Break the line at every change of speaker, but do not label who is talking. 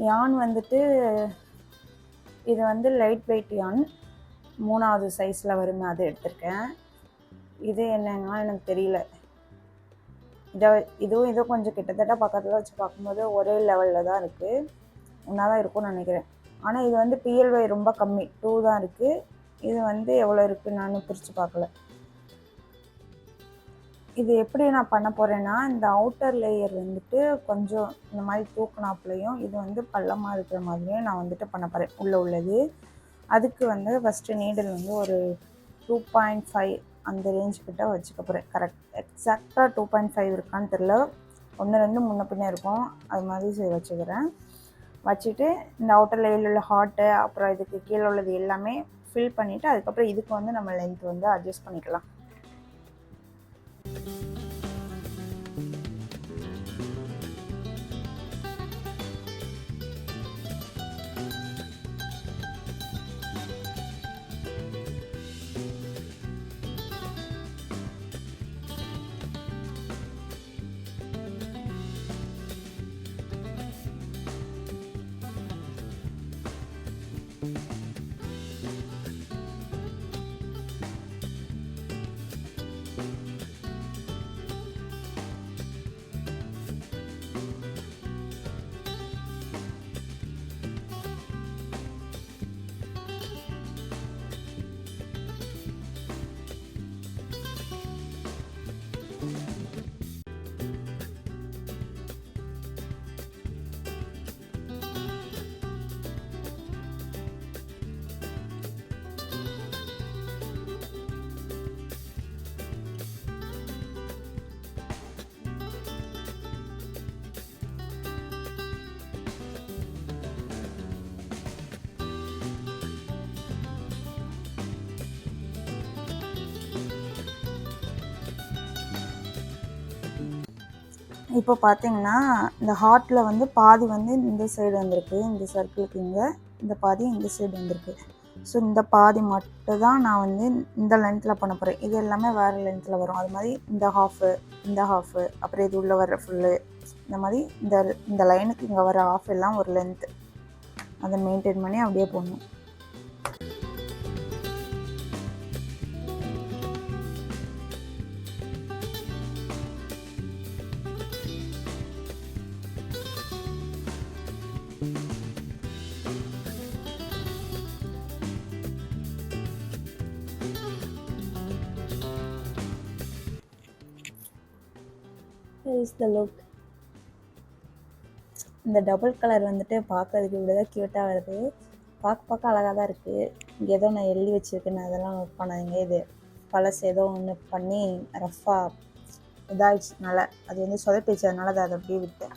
யான் வந்துட்டு இது வந்து லைட் வெயிட் யான் 3வது சைஸில் வருமே அது எடுத்திருக்கேன். இது என்னன்னா எனக்கு தெரியல. இதுவும் கொஞ்சம் கிட்டத்தட்ட பக்கத்தில் வச்சு பார்க்கும்போது ஒரே லெவலில் தான் இருக்குது. ஒன்றா தான் இருக்கும்னு நினைக்கிறேன். ஆனால் இது வந்து PLY ரொம்ப கம்மி 2 தான் இருக்குது. இது வந்து எவ்வளோ இருக்குது நானும் பிரித்து பார்க்கல. இது எப்படி நான் பண்ண போகிறேன்னா, இந்த அவுட்டர் லேயர் வந்துட்டு கொஞ்சம் இந்த மாதிரி தூக்குனாப்புலையும் இது வந்து பள்ளமாக இருக்கிற மாதிரியும் நான் வந்துட்டு பண்ண போகிறேன் உள்ளது. அதுக்கு வந்து ஃபஸ்ட்டு நீடில் வந்து ஒரு 2.5 அந்த ரேஞ்ச் கிட்ட வச்சுக்க போகிறேன். எக்ஸாக்டாக 2.5 இருக்கான்னு தெரில, 1-2 முன்ன பின்ன இருக்கும், அது மாதிரி வச்சுக்கிறேன். வச்சுட்டு இந்த அவுட்டர் லேயரில் உள்ள ஹார்ட்டு அப்புறம் இதுக்கு கீழே உள்ளது எல்லாமே ஃபில் பண்ணிவிட்டு அதுக்கப்புறம் இதுக்கு வந்து நம்ம லென்த் வந்து அட்ஜஸ்ட் பண்ணிக்கலாம். இப்போ பார்த்தீங்கன்னா இந்த ஹார்ட்டில் வந்து பாதி வந்து இந்த சைடு வந்திருக்கு, இந்த சர்க்கிளுக்கு இங்கே இந்த பாதி இந்த சைடு வந்திருக்கு. ஸோ இந்த பாதி மட்டும் தான் நான் வந்து இந்த லென்த்தில் பண்ண போகிறேன். இது எல்லாமே வேறு லென்த்தில் வரும். அது மாதிரி இந்த ஹாஃபு அப்புறம் இது உள்ளே வர்ற ஃபுல்லு, இந்த மாதிரி இந்த லைனுக்கு இங்கே வர ஹாஃப் எல்லாம் ஒரு லென்த்து, அதை மெயின்டைன் பண்ணி அப்படியே போடணும். Is the look. இந்த டபுள் கலர் வந்துட்டு பார்க்கறதுக்கு இப்படி தான் க்யூட்டாக வருது. பார்க்க அழகாக தான் இருக்குது. இங்கே ஏதோ நான் எழுதி வச்சுருக்கேன்னு அதெல்லாம் நோட் பண்ணாதீங்க. இது பழசு ஏதோ ஒன்று பண்ணி ரஃப்பாக இதாகிடுச்சுனால அது வந்து சொதப்பிடுச்சு, அதனால அதை அப்படியே விட்டேன்.